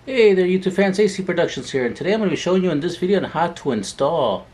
Hey there YouTube fans, AC Productions here, and today I'm going to be showing you in this video on how to install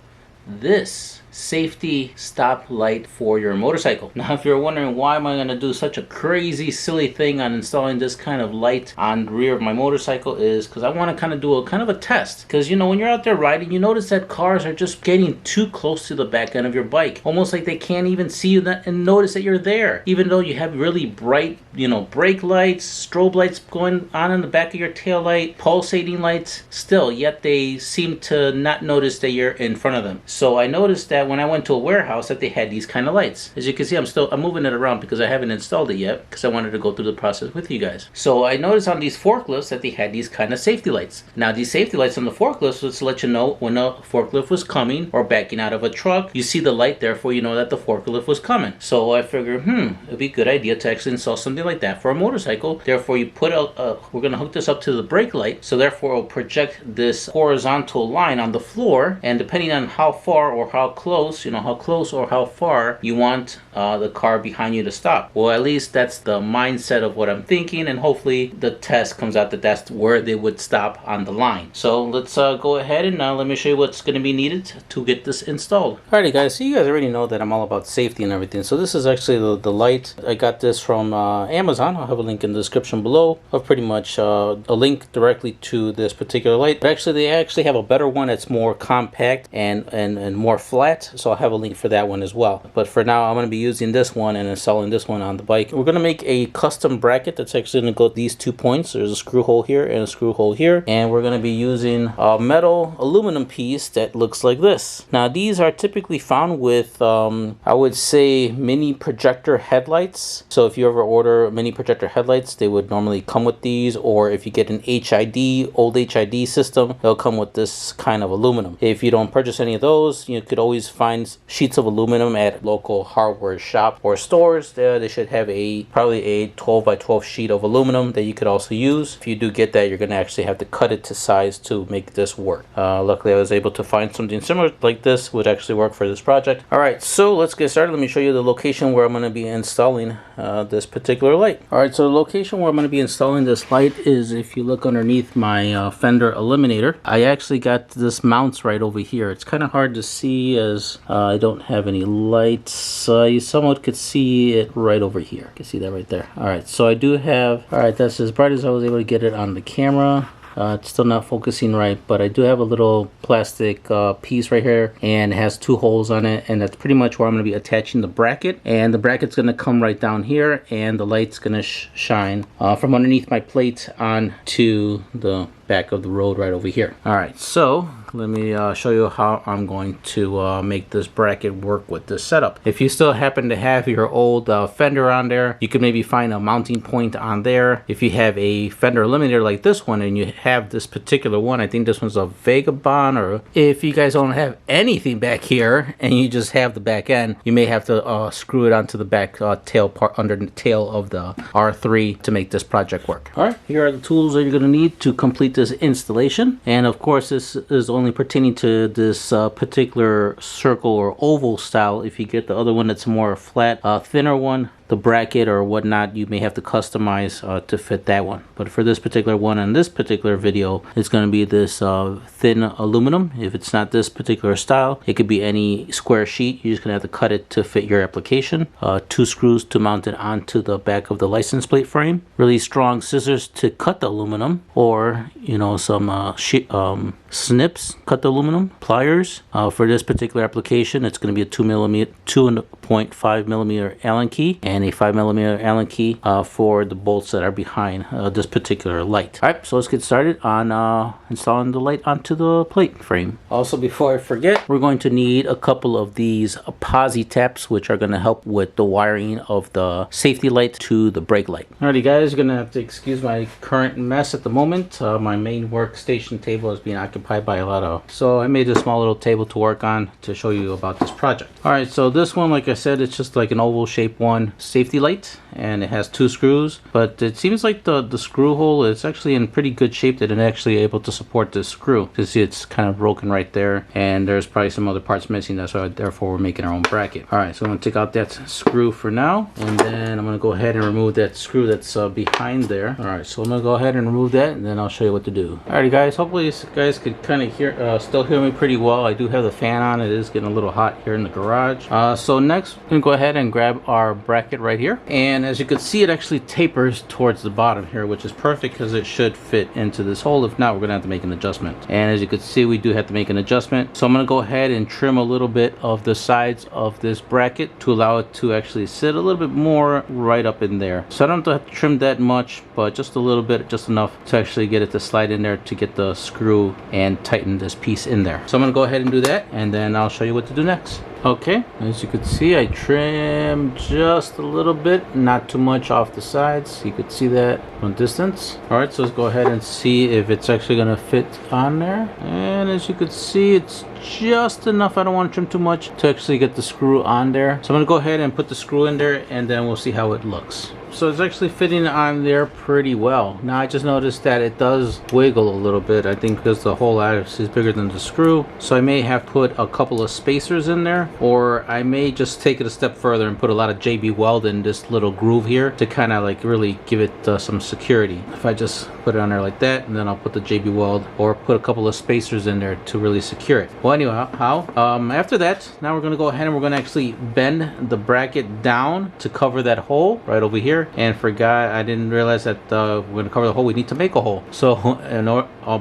this safety stop light for your motorcycle. Now if you're wondering why am I going to do such a crazy silly thing on installing this kind of light on the rear of my motorcycle, is because I want to kind of do a test. Because you know, when you're out there riding, you notice that cars are just getting too close to the back end of your bike, almost like they can't even see you and notice that you're there, even though you have really bright, you know, brake lights, strobe lights going on in the back of your tail light, pulsating lights, still yet they seem to not notice that you're in front of them. So I noticed that when I went to a warehouse that they had these kind of lights. As you can see, I'm moving it around because I haven't installed it yet, because I wanted to go through the process with you guys. So I noticed on these forklifts that they had these kind of safety lights. Now these safety lights on the forklifts was to let you know when a forklift was coming or backing out of a truck. You see the light, therefore you know that the forklift was coming. So I figured, it'd be a good idea to actually install something like that for a motorcycle. Therefore you put we're going to hook this up to the brake light, so therefore it'll project this horizontal line on the floor, and depending on how far or how close, you know, how close or how far you want the car behind you to stop. Well, at least that's the mindset of what I'm thinking, and hopefully the test comes out that that's where they would stop on the line. So let's go ahead and let me show you what's going to be needed to get this installed. Alrighty guys, so you guys already know that I'm all about safety and everything. So this is actually the light. I got this from Amazon. I'll have a link in the description below of pretty much a link directly to this particular light. But actually they actually have a better one that's more compact and more flat, so I'll have a link for that one as well. But for now I'm going to be using this one and installing this one on the bike. We're going to make a custom bracket that's actually going to go these 2 points. There's a screw hole here and a screw hole here, and we're going to be using a metal aluminum piece that looks like this. Now these are typically found with I would say mini projector headlights. So if you ever order mini projector headlights, they would normally come with these, or if you get an HID, old HID system, they'll come with this kind of aluminum. If you don't purchase any of those, you could always find sheets of aluminum at local hardware shop or stores. There they should have probably a 12 by 12 sheet of aluminum that you could also use. If you do get that, you're going to actually have to cut it to size to make this work. Luckily I was able to find something similar like this would actually work for this project. Alright, so let's get started. Let me show you the location where I'm going to be installing this particular light. Alright, so the location where I'm going to be installing this light is, if you look underneath my fender eliminator, I actually got this mounts right over here. It's kind of hard to see as I don't have any lights. You somewhat could see it right over here. You can see that right there. Alright, so I do have, alright, that's as bright as I was able to get it on the camera. It's still not focusing right, but I do have a little plastic piece right here, and it has 2 holes on it, and that's pretty much where I'm going to be attaching the bracket. And the bracket's going to come right down here, and the light's going to shine from underneath my plate onto the back of the road right over here. Alright, so let me show you how I'm going to make this bracket work with this setup. If you still happen to have your old fender on there, you could maybe find a mounting point on there. If you have a fender eliminator like this one and you have this particular one, I think this one's a Vagabond, or if you guys don't have anything back here and you just have the back end, you may have to screw it onto the back tail part, under the tail of the R3, to make this project work. Alright, here are the tools that you're going to need to complete this installation, and of course this is only pertaining to this particular circle or oval style. If you get the other one that's more flat, thinner one, the bracket or whatnot, you may have to customize to fit that one. But for this particular one and this particular video, it's going to be this thin aluminum. If it's not this particular style, it could be any square sheet. You're just going to have to cut it to fit your application. 2 screws to mount it onto the back of the license plate frame. Really strong scissors to cut the aluminum, or you know, some snips, cut the aluminum, pliers. For this particular application, it's going to be a 2.5 millimeter Allen key, and a 5 millimeter Allen key for the bolts that are behind this particular light. Alright, so let's get started on installing the light onto the plate frame. Also, before I forget, we're going to need a couple of these posi taps, which are going to help with the wiring of the safety light to the brake light. Alrighty guys, you're going to have to excuse my current mess at the moment. My main workstation table is being occupied by a lot of, so I made a small little table to work on to show you about this project. Alright, so this one, like I said, it's just like an oval shaped one safety light, and it has 2 screws, but it seems like the screw hole is actually in pretty good shape that it's actually able to support this screw. You see it's kind of broken right there, and there's probably some other parts missing. That's why therefore we're making our own bracket. All right, so I'm going to take out that screw for now, and then I'm going to go ahead and remove that screw that's behind there. All right, so I'm going to go ahead and remove that, and then I'll show you what to do. Alrighty guys, hopefully you guys could kind of hear, still hear me pretty well. I do have the fan on. It is getting a little hot here in the garage. So next, we're going to go ahead and grab our bracket right here. And as you can see, it actually tapers towards the bottom here, which is perfect because it should fit into this hole. If not, we're going to have to make an adjustment. And as you can see, we do have to make an adjustment. So I'm going to go ahead and trim a little bit of the sides of this bracket to allow it to actually sit a little bit more right up in there. So I don't have to trim that much, but just a little bit, just enough to actually get it to slide in there to get the screw and tighten this piece in there. So I'm going to go ahead and do that, and then I'll show you what to do next. Okay, as you can see, I trimmed just a little bit, not too much off the sides. You could see that from distance. All right, so let's go ahead and see if it's actually going to fit on there. And as you can see, it's just enough. I don't want to trim too much to actually get the screw on there. So I'm going to go ahead and put the screw in there, and then we'll see how it looks. So it's actually fitting on there pretty well. Now I just noticed that it does wiggle a little bit. I think because the hole actually is bigger than the screw. So I may have put a couple of spacers in there, or I may just take it a step further and put a lot of JB weld in this little groove here to kind of like really give it some security. If I just put it on there like that, and then I'll put the JB weld or put a couple of spacers in there to really secure it. Well, anyway, after that, now we're going to go ahead and we're going to actually bend the bracket down to cover that hole right over here. And I didn't realize that we're going to cover the hole. We need to make a hole. So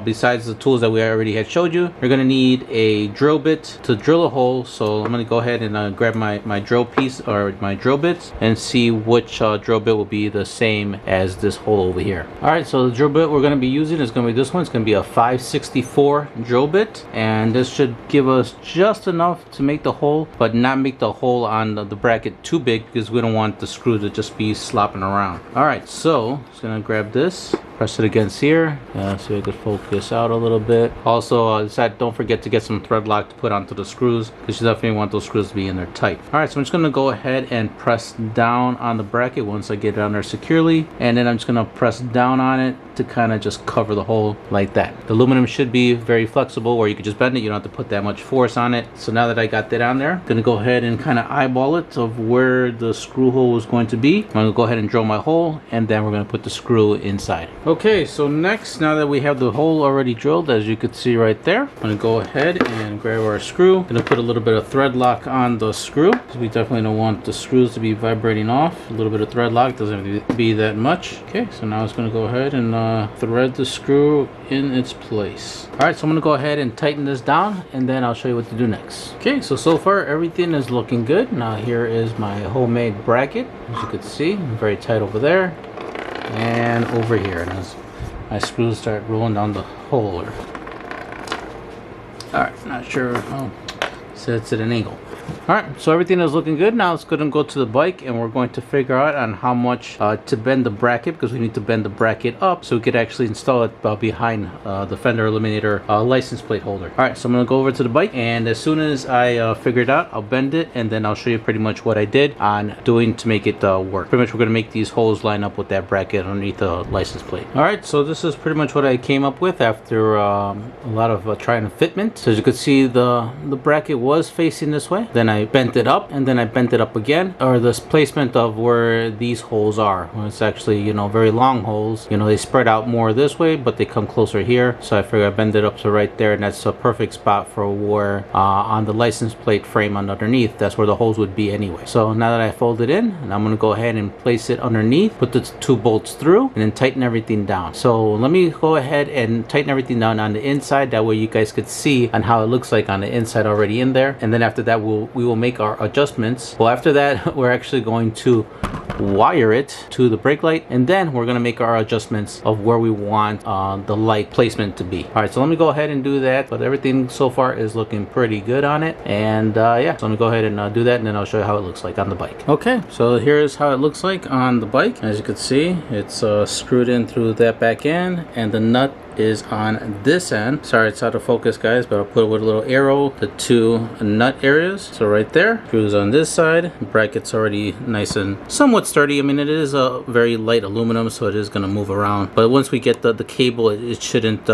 besides the tools that we already had showed you, you're going to need a drill bit to drill a hole. So I'm going to go ahead and grab my drill piece or my drill bits and see which drill bit will be the same as this hole over here. Alright, so the drill bit we're going to be using is going to be this one. It's going to be a 564 drill bit, and this should give us just enough to make the hole, but not make the hole on the bracket too big, because we don't want the screw to just be slopping around. Alright, so just gonna grab this, press it against here, so we could focus out a little bit. Also, don't forget to get some thread lock to put onto the screws, because you definitely want those screws to be in there tight. Alright, so I'm just gonna go ahead and press down on the bracket once I get it on there securely, and then I'm just gonna press down on it to kind of just cover the hole like that. The aluminum should be very flexible, where you could just bend it. You don't have to put that much force on it. So now that I got that on there, I'm gonna go ahead and kind of eyeball it of where the screw hole is going to be. I'm gonna go ahead and drill my hole, and then we're gonna put the screw inside. Okay, so next, now that we have the hole already drilled, as you could see right there, I'm gonna go ahead and grab our screw. Gonna put a little bit of thread lock on the screw, because we definitely don't want the screws to be vibrating off. A little bit of thread lock, doesn't have to be that much. Okay, so now it's gonna go ahead and thread the screw in its place. Alright, so I'm gonna go ahead and tighten this down, and then I'll show you what to do next. Okay, so far everything is looking good. Now here is my homemade bracket. As you can see, very tight over there and over here. And as my screws start rolling down the hole. Alright, not sure. Oh, so it's at an angle. Alright, so everything is looking good. Now let's go and go to the bike, and we're going to figure out on how much to bend the bracket, because we need to bend the bracket up so we could actually install it behind the fender eliminator license plate holder. Alright, so I'm going to go over to the bike, and as soon as I figure it out, I'll bend it, and then I'll show you pretty much what I did on doing to make it work. Pretty much we're going to make these holes line up with that bracket underneath the license plate. Alright, so this is pretty much what I came up with after a lot of trying and fitment. So as you can see, the bracket was facing this way. Then I bent it up, and then I bent it up again, or this placement of where these holes are. It's actually, you know, very long holes. You know, they spread out more this way, but they come closer here. So I figured I bend it up to right there, and that's a perfect spot for where on the license plate frame underneath, that's where the holes would be anyway. So now that I fold it in, and I'm going to go ahead and place it underneath, put the 2 bolts through, and then tighten everything down. So let me go ahead and tighten everything down on the inside. That way you guys could see on how it looks like on the inside already in there. And then after that, we will make our adjustments. Well, after that, we're actually going to wire it to the brake light, and then we're going to make our adjustments of where we want the light placement to be. All right, so let me go ahead and do that, but everything so far is looking pretty good on it. And yeah, so let me go ahead and do that, and then I'll show you how it looks like on the bike. Okay, so here's how it looks like on the bike. As you can see, it's screwed in through that back end, and the nut is on this end. Sorry, it's out of focus, guys, but I'll put it with a little arrow, the 2 nut areas. So right right there. Screws on this side. Bracket's already nice and somewhat sturdy. I mean, it is a very light aluminum, so it is going to move around. But once we get the cable, it shouldn't,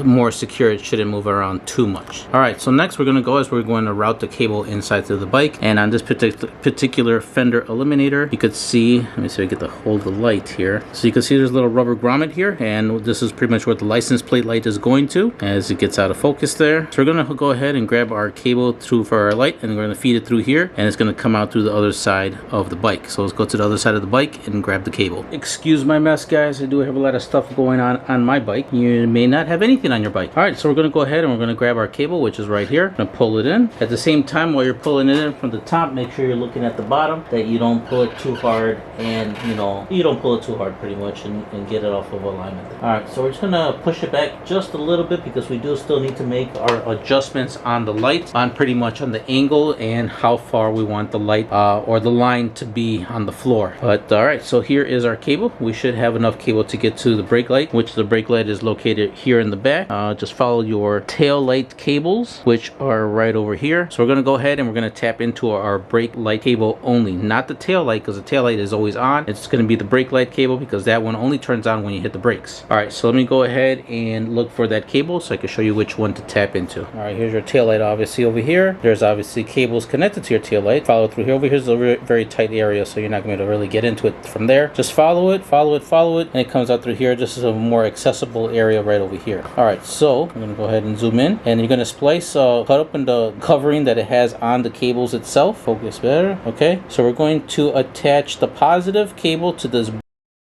more secure, it shouldn't move around too much. All right, so next we're going to go is we're going to route the cable inside to the bike. And on this particular fender eliminator, you could see, let me see if I get the hold the light here. So you can see there's a little rubber grommet here, and this is pretty much where the license plate light is going to as it gets out of focus there. So we're going to go ahead and grab our cable through for our light, and we're going to feed it through here, and it's going to come out through the other side of the bike. So let's go to the other side of the bike and grab the cable. Excuse my mess, guys. I do have a lot of stuff going on my bike. You may not have anything on your bike. All right, so we're going to go ahead and we're going to grab our cable, which is right here. I'm going to pull it in. At the same time, while you're pulling it in from the top, make sure you're looking at the bottom, that you don't pull it too hard, and you don't pull it too hard pretty much, and get it off of alignment. All right, so we're just going to push it back just a little bit because we do still need to make our adjustments on the light, on pretty much on the angle and how far we want the light or the line to be on the floor. But all right, so here is our cable. We should have enough cable to get to the brake light, which the brake light is located here in the back. Just follow your tail light cables, which are right over here. So we're going to go ahead and we're going to tap into our brake light cable only, not the tail light, because the tail light is always on. It's going to be the brake light cable because that one only turns on when you hit the brakes. All right, so let me go ahead and look for that cable so I can show you which one to tap into. All right, here's your tail light obviously over here. There's obviously cables connected to your tail light. Follow through here. Over here is a very tight area, so you're not going to be able to really get into it from there. Just follow it, and it comes out through here. This is a more accessible area right over here. All right, so I'm going to go ahead and zoom in, and you're going to splice, cut open the covering that it has on the cables itself. Focus better. Okay, so we're going to attach the positive cable to this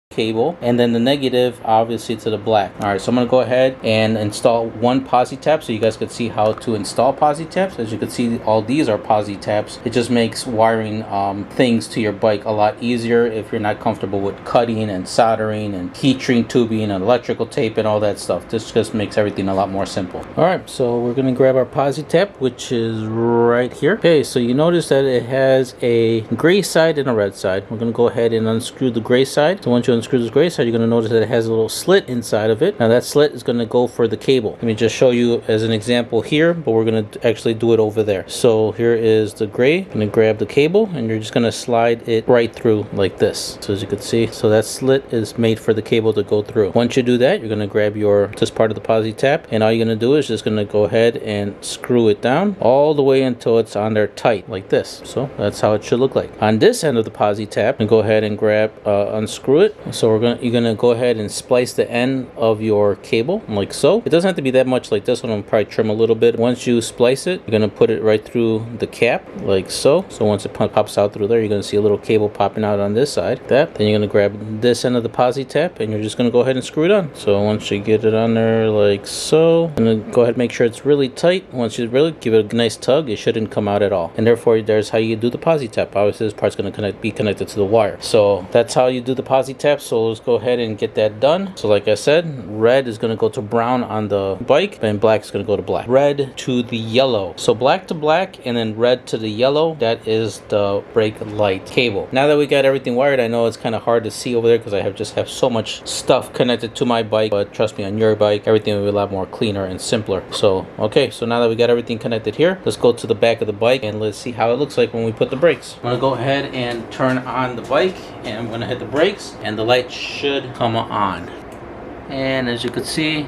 cable, and then the negative obviously to the black. All right, so I'm going to go ahead and install one posi tap so you guys can see how to install posi taps. As you can see, all these are posi taps. It just makes wiring things to your bike a lot easier if you're not comfortable with cutting and soldering and heat shrink tubing and electrical tape and all that stuff. This just makes everything a lot more simple. All right, so we're going to grab our posi tap, which is right here. Okay, so you notice that it has a gray side and a red side. We're going to go ahead and unscrew the gray side. So once you unscrew this gray side, you're going to notice that it has a little slit inside of it. Now that slit is going to go for the cable. Let me just show you as an example here, but we're going to actually do it over there. So here is the gray. I'm going to grab the cable, and you're just going to slide it right through like this. So as you can see, so that slit is made for the cable to go through. Once you do that, you're going to grab this part of the posi tap, and all you're going to do is just going to go ahead and screw it down all the way until it's on there tight like this. So that's how it should look like. On this end of the posi tap, and go ahead and grab unscrew it. So you're gonna go ahead and splice the end of your cable like so. It doesn't have to be that much like this one. I'll probably trim a little bit. Once you splice it, you're gonna put it right through the cap like so. So once it pops out through there, you're gonna see a little cable popping out on this side. Then you're gonna grab this end of the posi tap, and you're just gonna go ahead and screw it on. So once you get it on there like so, I'm gonna go ahead and make sure it's really tight. Once you really give it a nice tug, it shouldn't come out at all. And therefore, there's how you do the posi tap. Obviously, this part's gonna be connected to the wire. So that's how you do the posi tap. So let's go ahead and get that done. So like I said, red is going to go to brown on the bike, and black is going to go to black. Red to the yellow. So black to black, and then red to the yellow. That is the brake light cable. Now that we got everything wired, I know it's kind of hard to see over there because I just have so much stuff connected to my bike, but trust me, on your bike, everything will be a lot more cleaner and simpler. So okay, so now that we got everything connected here, let's go to the back of the bike and let's see how it looks like when we put the brakes. I'm going to go ahead and turn on the bike, and I'm going to hit the brakes, and the light should come on. And as you can see,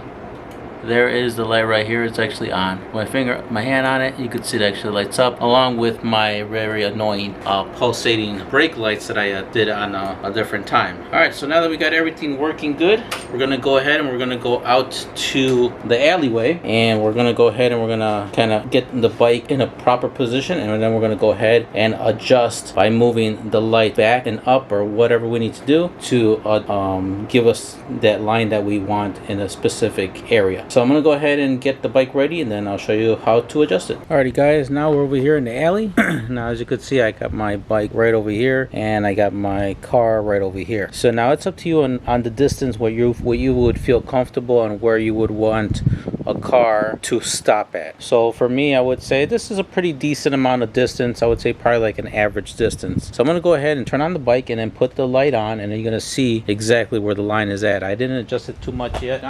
there is the light right here. It's actually on. My hand on it, you can see it actually lights up, along with my very annoying pulsating brake lights that I did on a different time. All right, so now that we got everything working good, we're gonna go ahead and we're gonna go out to the alleyway, and we're gonna go ahead and we're gonna kind of get the bike in a proper position, and then we're gonna go ahead and adjust by moving the light back and up or whatever we need to do to give us that line that we want in a specific area. So I'm going to go ahead and get the bike ready, and then I'll show you how to adjust it. Alrighty guys, now we're over here in the alley. Now as you can see, I got my bike right over here, and I got my car right over here. So now it's up to you on the distance what you would feel comfortable and where you would want a car to stop at. So for me, I would say this is a pretty decent amount of distance. I would say probably like an average distance. So I'm going to go ahead and turn on the bike and then put the light on, and then you're going to see exactly where the line is at. I didn't adjust it too much yet.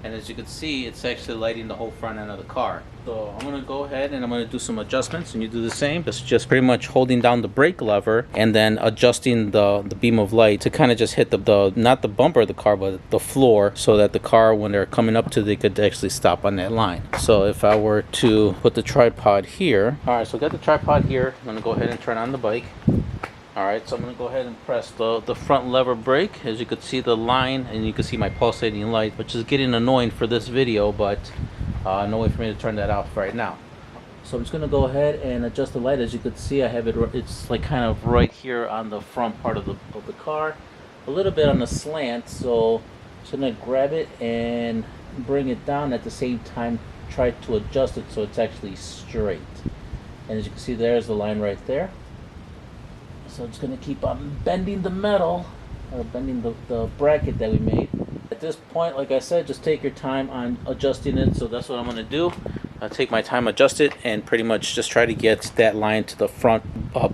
And as you can see, it's actually lighting the whole front end of the car. So I'm gonna go ahead and I'm gonna do some adjustments, and you do the same. It's just pretty much holding down the brake lever and then adjusting the beam of light to kind of just hit the not the bumper of the car, but the floor, so that the car, when they're coming up to, they could actually stop on that line. So if I were to put the tripod here, all right, so I got the tripod here. I'm gonna go ahead and turn on the bike. Alright, so I'm going to go ahead and press the front lever brake. As you can see, the line, and you can see my pulsating light, which is getting annoying for this video, but no way for me to turn that off right now. So I'm just going to go ahead and adjust the light. As you can see, I have it's like kind of right here on the front part of the car, a little bit on the slant. So I'm just going to grab it and bring it down, at the same time try to adjust it so it's actually straight. And as you can see, there's the line right there. So I'm just going to keep on bending the metal, or bending the bracket that we made. At this point, like I said, just take your time on adjusting it. So that's what I'm going to do. I'll take my time, adjust it, and pretty much just try to get that line to the front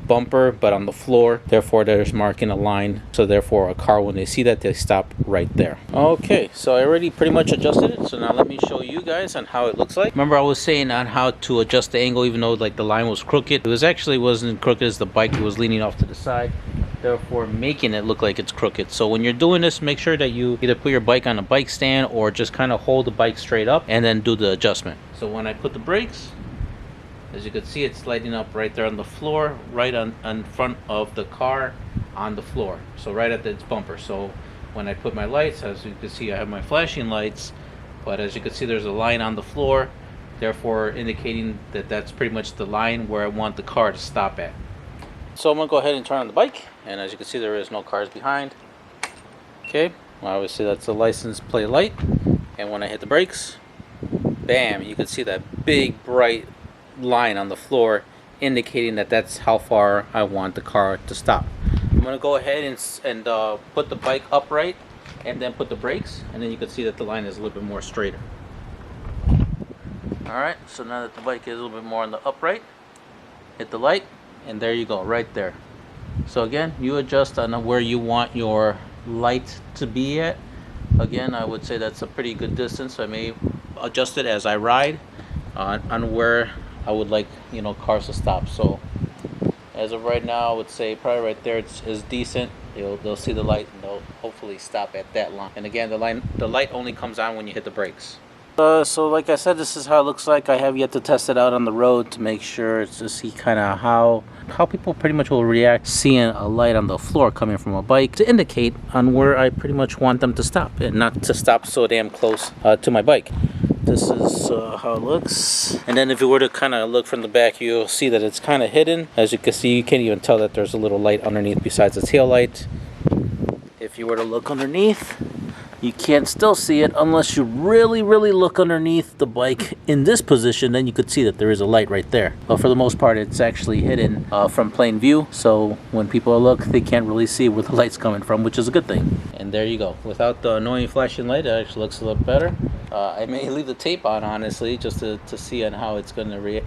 bumper, but on the floor. Therefore, there's marking a line. So therefore, a car, when they see that, they stop right there. Okay, so I already pretty much adjusted it. So now let me show you guys on how it looks like. Remember, I was saying on how to adjust the angle, even though like the line was crooked. It wasn't crooked as the bike was leaning off to the side, therefore making it look like it's crooked. So when you're doing this, make sure that you either put your bike on a bike stand or just kind of hold the bike straight up and then do the adjustment. So when I put the brakes, as you can see, it's lighting up right there on the floor, right on front of the car, on the floor, so right at its bumper. So when I put my lights, as you can see, I have my flashing lights, but as you can see, there's a line on the floor, therefore indicating that that's pretty much the line where I want the car to stop at. So I'm going to go ahead and turn on the bike, and as you can see, there is no cars behind. Okay, well, obviously that's the license plate light, and when I hit the brakes, bam, you can see that big bright line on the floor indicating that that's how far I want the car to stop. I'm going to go ahead and put the bike upright and then put the brakes, and then you can see that the line is a little bit more straighter. Alright, so now that the bike is a little bit more on the upright, hit the light, and there you go, right there. So again, you adjust on where you want your light to be at. Again, I would say that's a pretty good distance. I may adjust it as I ride on where I would like, cars to stop. So as of right now, I would say probably right there is decent. They'll see the light and they'll hopefully stop at that line. And again, the light only comes on when you hit the brakes. So like I said, this is how it looks like. I have yet to test it out on the road to make sure, to see kind of how people pretty much will react seeing a light on the floor coming from a bike, to indicate on where I pretty much want them to stop, and not to stop so damn close to my bike. This is how it looks. And then if you were to kind of look from the back, you'll see that it's kind of hidden. As you can see, you can't even tell that there's a little light underneath besides the tail light. If you were to look underneath, you can't still see it unless you really look underneath the bike in this position. Then you could see that there is a light right there, but for the most part it's actually hidden from plain view, so when people look, they can't really see where the light's coming from, which is a good thing. And there you go. Without the annoying flashing light, it actually looks a little better. I may leave the tape on, honestly, just to see on how it's going to react,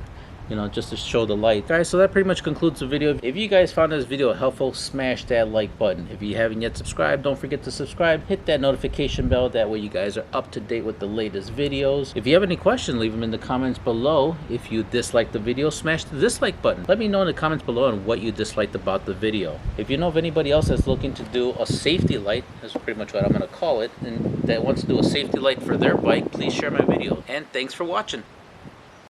just to show the light. Guys, so that pretty much concludes the video. If you guys found this video helpful, smash that like button. If you haven't yet subscribed, don't forget to subscribe. Hit that notification bell. That way you guys are up to date with the latest videos. If you have any questions, leave them in the comments below. If you disliked the video, smash the dislike button. Let me know in the comments below on what you disliked about the video. If you know of anybody else that's looking to do a safety light, that's pretty much what I'm going to call it, and that wants to do a safety light for their bike, please share my video. And thanks for watching.